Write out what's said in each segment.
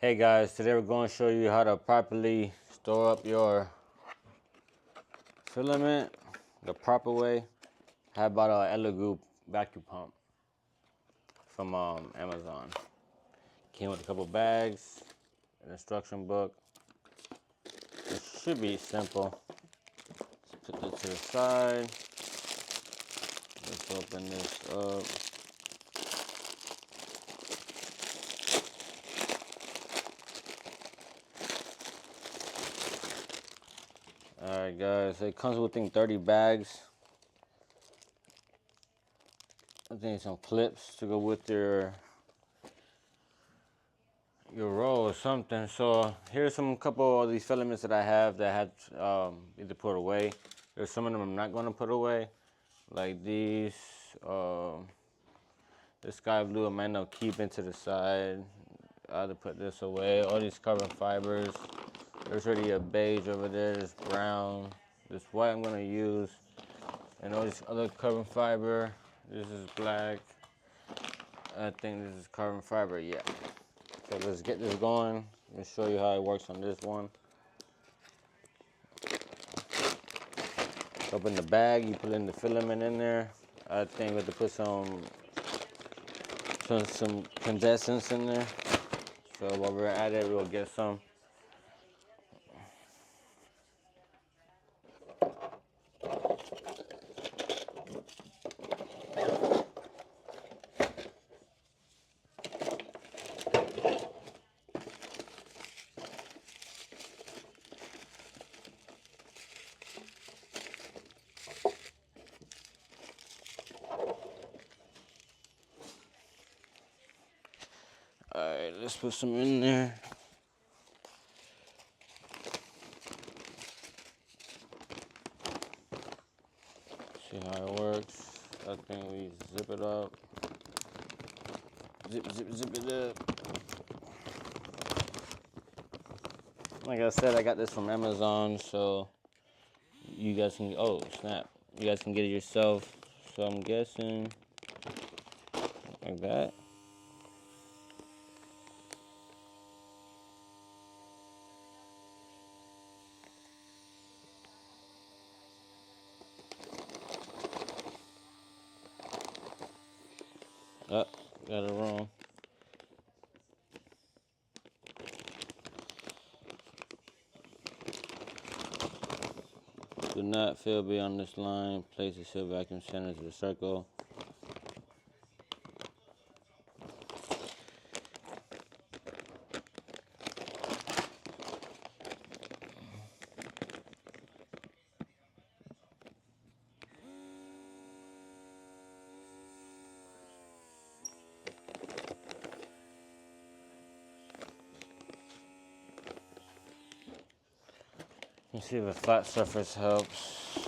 Hey guys, today we're going to show you how to properly store up your filament the proper way. How about an Elegoo vacuum pump from Amazon? Came with a couple bags, an instruction book. It should be simple. Let's put this to the side. Let's open this up. Alright guys, it comes with 30 bags. I think some clips to go with your roll or something. So here's some couple of these filaments that I have that I had either put away. There's some of them I'm not going to put away, like these. This sky blue I might end up keeping to the side. I had to put this away. All these carbon fibers. There's already a beige over there. This brown. This white I'm going to use. And all this other carbon fiber. This is black. I think this is carbon fiber. Yeah. So let's get this going. Let me show you how it works on this one. Open the bag. You put in the filament in there. I think we have to put some condensants in there. So while we're at it, we'll get some. Alright, let's put some in there. See how it works. I think we zip it up. Zip it up. Like I said, I got this from Amazon, so you guys can, oh snap, you guys can get it yourself. So I'm guessing like that. Oh, got it wrong. Do not fill beyond this line. Place the seal vacuum center to the circle. Let's see if a flat surface helps.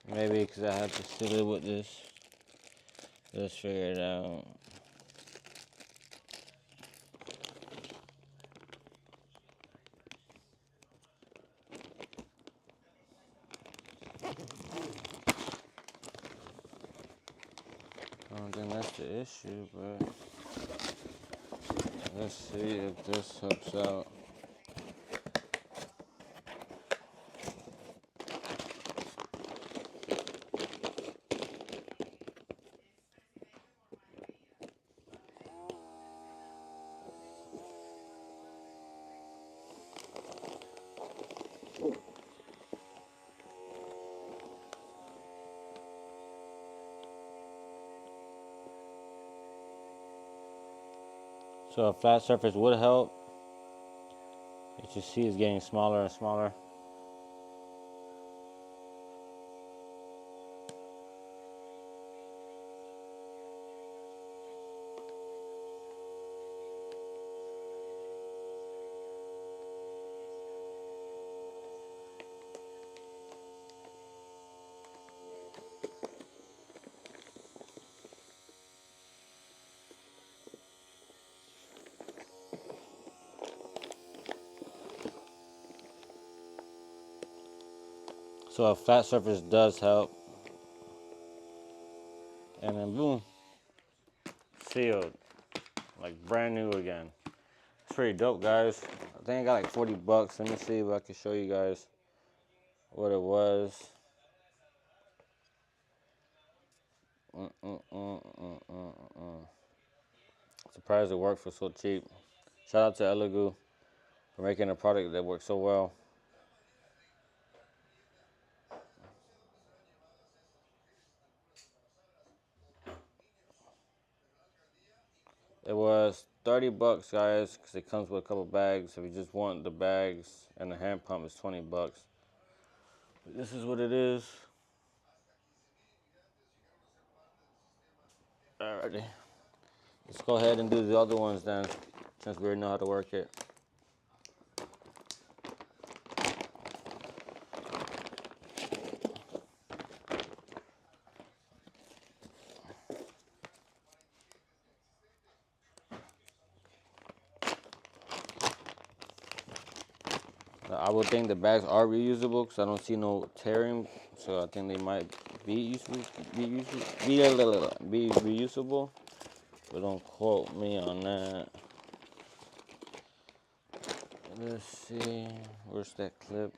Maybe because I have to seal it with this. Let's figure it out. I don't think that's the issue, but let's see if this helps out. So a flat surface would help. As you see, it's getting smaller and smaller. So a flat surface does help. And then boom, sealed, like brand new again. It's pretty dope, guys. I think I got like 40 bucks. Let me see if I can show you guys what it was. Surprised it worked for so cheap. Shout out to Elegoo for making a product that works so well. It was 30 bucks, guys, because it comes with a couple bags. If you just want the bags and the hand pump, it's 20 bucks. But this is what it is. Alrighty. Let's go ahead and do the other ones then, since we already know how to work it. I would think the bags are reusable because I don't see no tearing, so I think they might be reusable, but don't quote me on that. Let's see, where's that clip?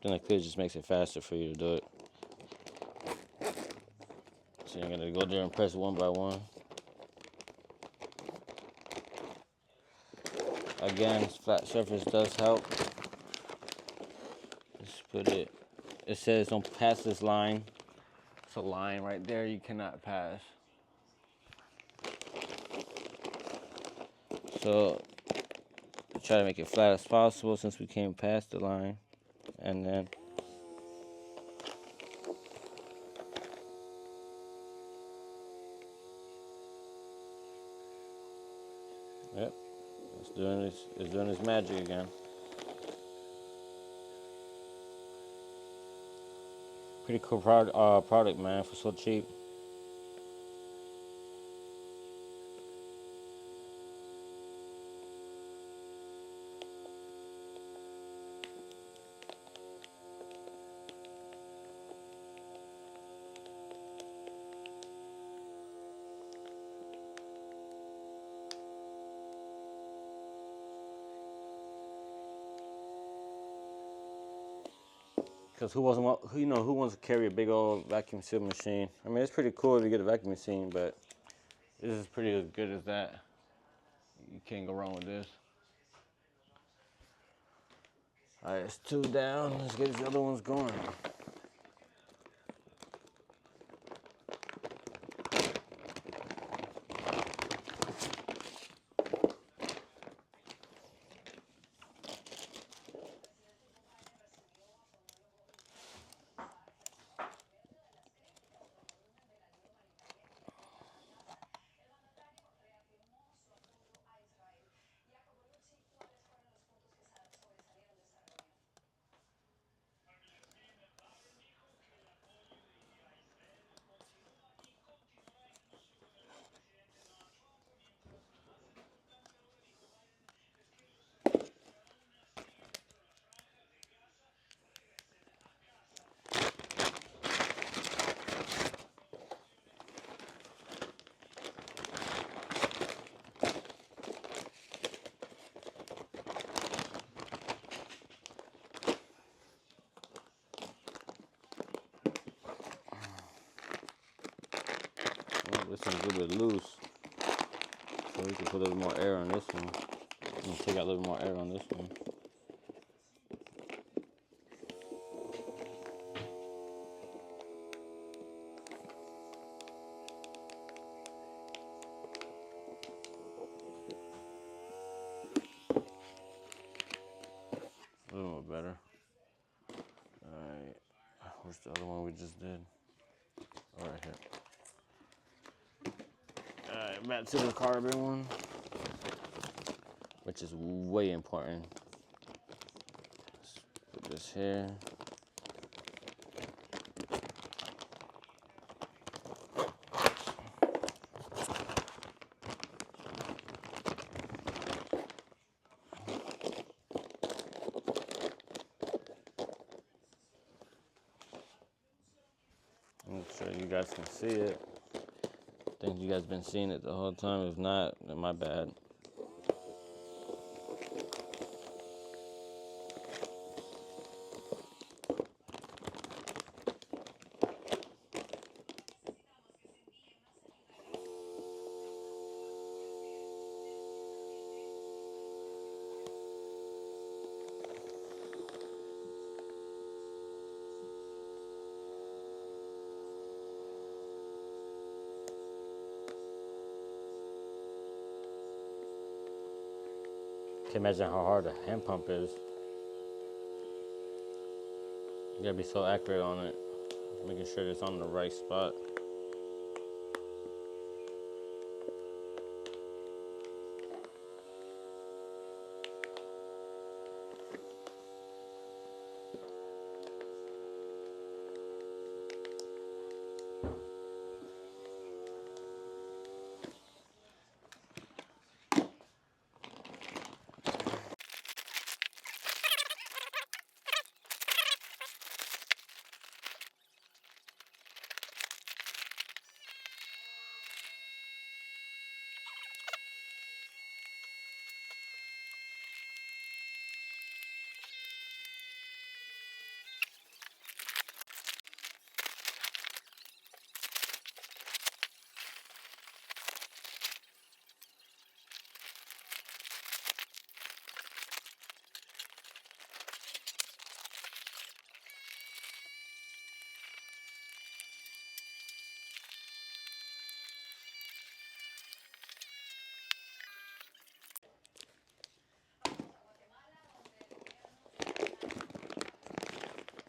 Then the clip just makes it faster for you to do it. So you're gonna go there and press one by one. Again, flat surface does help. Just put it, it says don't pass this line. It's a line right there you cannot pass. So try to make it flat as possible since we came past the line. And then yep, it's doing its magic again. Pretty cool product, man, for so cheap. Cause who wants to carry a big old vacuum seal machine? I mean, it's pretty cool if you get a vacuum machine, but this is pretty as good as that. You can't go wrong with this. All right, it's 2 down. Let's get these other ones going. This one's a little bit loose, so we can put a little more air on this one. And take out a little more air on this one. A little more better. Alright, where's the other one we just did? All right, here. Alright, back to the carbon one, which is way important. Let's put this here. guys can see it. I think you guys been seeing it the whole time. If not, then my bad. Can't imagine how hard a hand pump is. You gotta be so accurate on it, making sure it's on the right spot.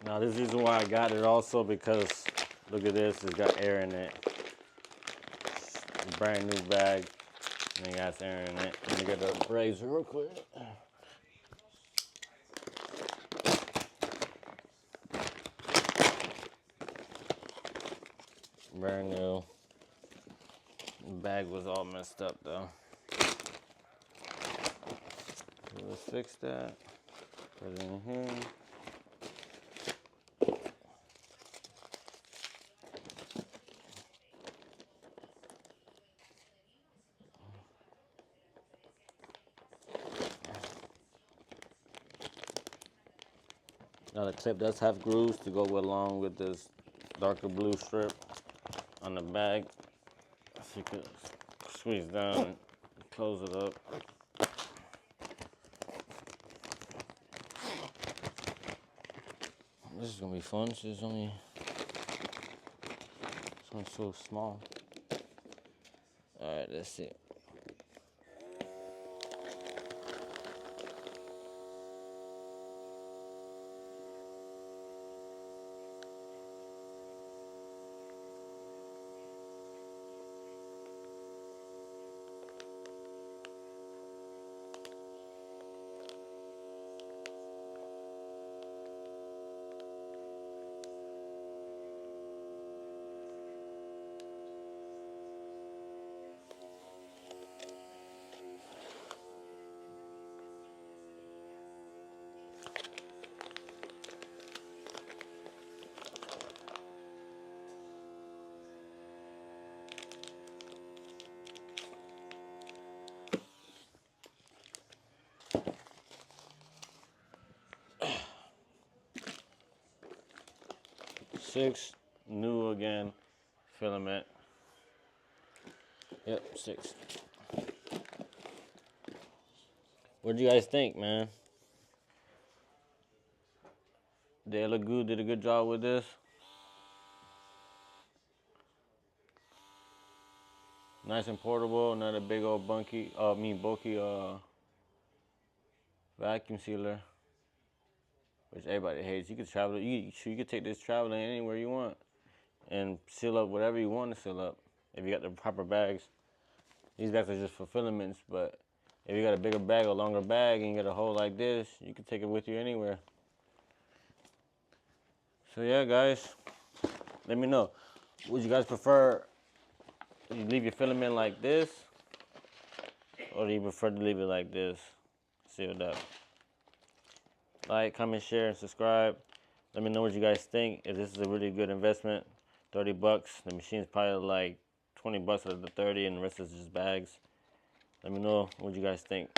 Now this is the reason why I got it also, because look at this, it's got air in it. Brand new bag, and it got air in it. Let me get the razor real quick. Brand new. The bag was all messed up though. So let's fix that. Put it in here. Now the clip does have grooves to go along with this darker blue strip on the bag. So you can squeeze down and close it up. This is gonna be fun. This one's so small. All right, let's see. Six, new again, filament. Yep, 6. What do you guys think, man? The Elegoo did a good job with this. Nice and portable, not a big old bulky vacuum sealer, which everybody hates. You could travel, you could take this traveling anywhere you want and seal up whatever you want to seal up if you got the proper bags. These bags are just for filaments, but if you got a bigger bag, a longer bag, and you got a hole like this, you can take it with you anywhere. So yeah, guys, let me know. Would you guys prefer you leave your filament like this, or do you prefer to leave it like this, sealed up? Like, comment, share, and subscribe. Let me know what you guys think. If this is a really good investment, 30 bucks. The machine's probably like 20 bucks out of the 30, and the rest is just bags. Let me know what you guys think.